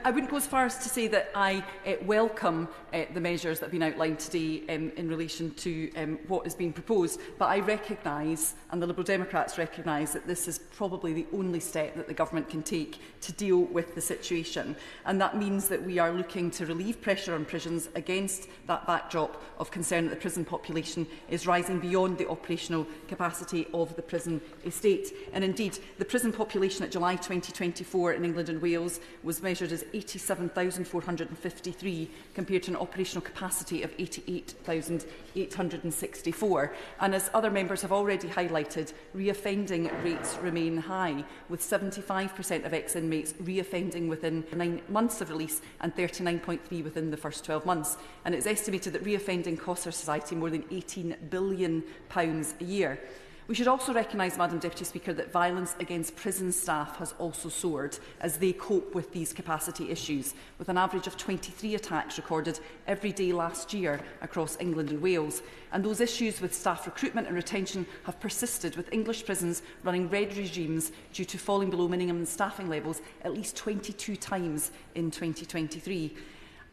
I wouldn't go as far as to say that I welcome the measures that have been outlined today in relation to what is being proposed, but I recognise, and the Liberal Democrats recognise, that this is probably the only step that the Government can take to deal with the situation. And that means that we are looking to relieve pressure on prisons against that backdrop of concern that the prison population is rising beyond the operational capacity of the prison estate. And indeed, the prison population at July 2024 in England and Wales was measured as 87,453 compared to an operational capacity of 88,864. And as other members have already highlighted, reoffending rates remain high, with 75% of ex-inmates reoffending within 9 months of release and 39.3% within the first 12 months. And it's estimated that reoffending costs our society more than £18 billion a year. We should also recognise, Madam Deputy Speaker, that violence against prison staff has also soared as they cope with these capacity issues, with an average of 23 attacks recorded every day last year across England and Wales. And those issues with staff recruitment and retention have persisted, with English prisons running red regimes due to falling below minimum staffing levels at least 22 times in 2023.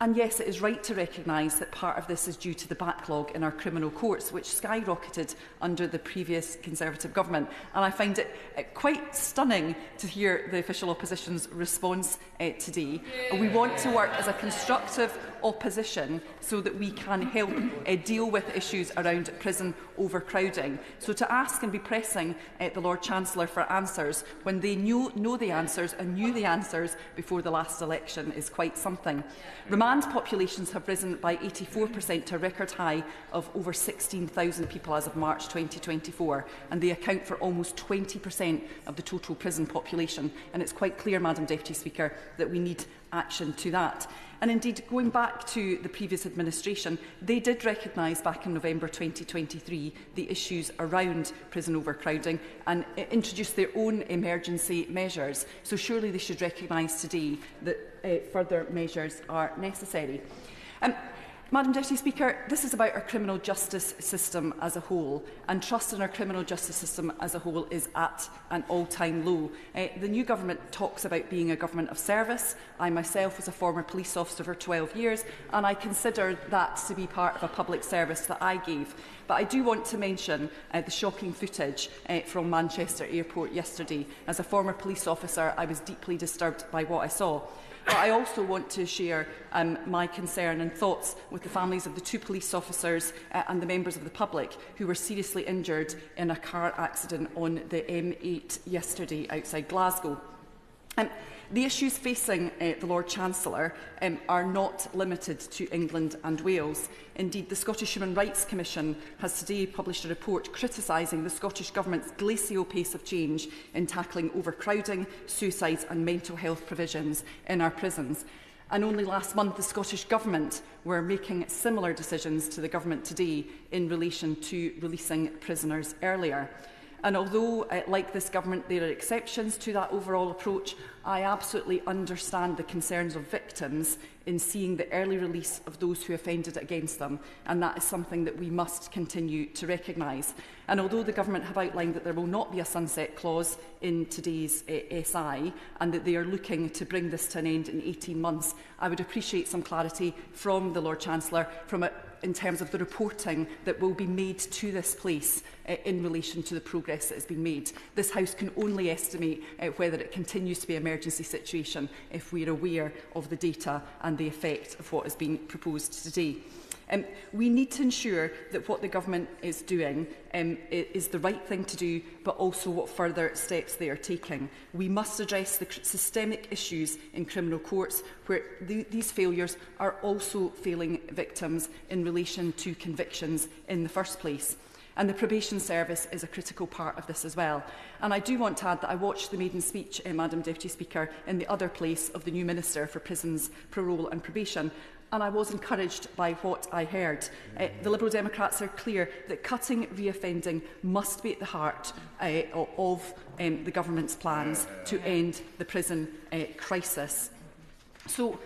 And yes, it is right to recognise that part of this is due to the backlog in our criminal courts, which skyrocketed under the previous Conservative government. And I find it quite stunning to hear the official opposition's response today. We want to work as a constructive opposition so that we can help deal with issues around prison overcrowding. So to ask and be pressing the Lord Chancellor for answers when they know the answers and knew the answers before the last election is quite something. Remand populations have risen by 84% to a record high of over 16,000 people as of March 2024, and they account for almost 20% of the total prison population. And it's quite clear, Madam Deputy Speaker, that we need action to that. And indeed, going back to the previous administration, they did recognise back in November 2023 the issues around prison overcrowding and introduced their own emergency measures. So surely they should recognise today that further measures are necessary. Madam Deputy Speaker, this is about our criminal justice system as a whole, and trust in our criminal justice system as a whole is at an all-time low. The new government talks about being a government of service. I myself was a former police officer for 12 years, and I consider that to be part of a public service that I gave. But I do want to mention the shocking footage from Manchester Airport yesterday. As a former police officer, I was deeply disturbed by what I saw. But I also want to share my concern and thoughts with the families of the 2 police officers and the members of the public who were seriously injured in a car accident on the M8 yesterday outside Glasgow. The issues facing the Lord Chancellor are not limited to England and Wales. Indeed, the Scottish Human Rights Commission has today published a report criticising the Scottish Government's glacial pace of change in tackling overcrowding, suicides and mental health provisions in our prisons. And only last month, the Scottish Government were making similar decisions to the Government today in relation to releasing prisoners earlier. And although, like this government, there are exceptions to that overall approach, I absolutely understand the concerns of victims in seeing the early release of those who offended against them, and that is something that we must continue to recognise. And although the government have outlined that there will not be a sunset clause in today's SI, and that they are looking to bring this to an end in 18 months, I would appreciate some clarity from the Lord Chancellor in terms of the reporting that will be made to this place in relation to the progress that has been made. This House can only estimate whether it continues to be an emergency situation if we are aware of the data and the effect of what is being proposed today. We need to ensure that what the government is doing is the right thing to do, but also what further steps they are taking. We must address the systemic issues in criminal courts where these failures are also failing victims in relation to convictions in the first place. And the probation service is a critical part of this as well. And I do want to add that I watched the maiden speech, Madam Deputy Speaker, in the other place of the new Minister for Prisons, Parole and Probation, and I was encouraged by what I heard. The Liberal Democrats are clear that cutting reoffending must be at the heart of the government's plans to end the prison crisis. So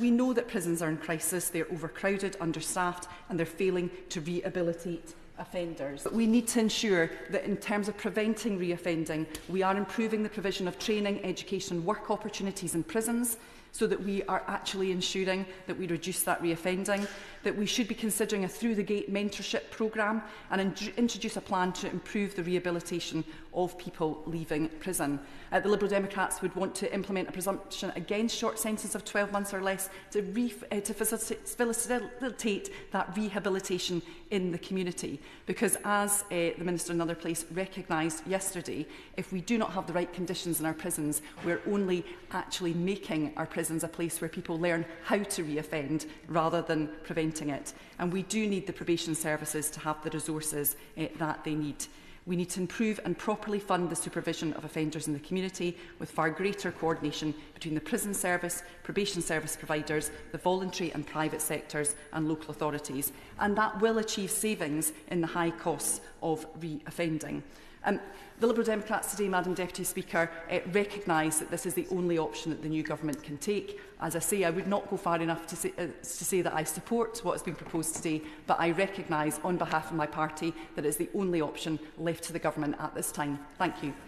we know that prisons are in crisis, they're overcrowded, understaffed, and they're failing to rehabilitate offenders. But we need to ensure that in terms of preventing reoffending, we are improving the provision of training, education and work opportunities in prisons, so that we are actually ensuring that we reduce that reoffending, that we should be considering a through-the-gate mentorship programme and introduce a plan to improve the rehabilitation of people leaving prison. The Liberal Democrats would want to implement a presumption against short sentences of 12 months or less to facilitate that rehabilitation in the community. Because as the Minister in another place recognised yesterday, if we do not have the right conditions in our prisons, we're only actually making our prisons a place where people learn how to reoffend rather than preventing it. And we do need the probation services to have the resources that they need. We need to improve and properly fund the supervision of offenders in the community with far greater coordination between the prison service, probation service providers, the voluntary and private sectors and local authorities. And that will achieve savings in the high costs of reoffending. The Liberal Democrats today, Madam Deputy Speaker, recognise that this is the only option that the new government can take. As I say, I would not go far enough to say that I support what has been proposed today, but I recognise on behalf of my party that it is the only option left to the government at this time. Thank you.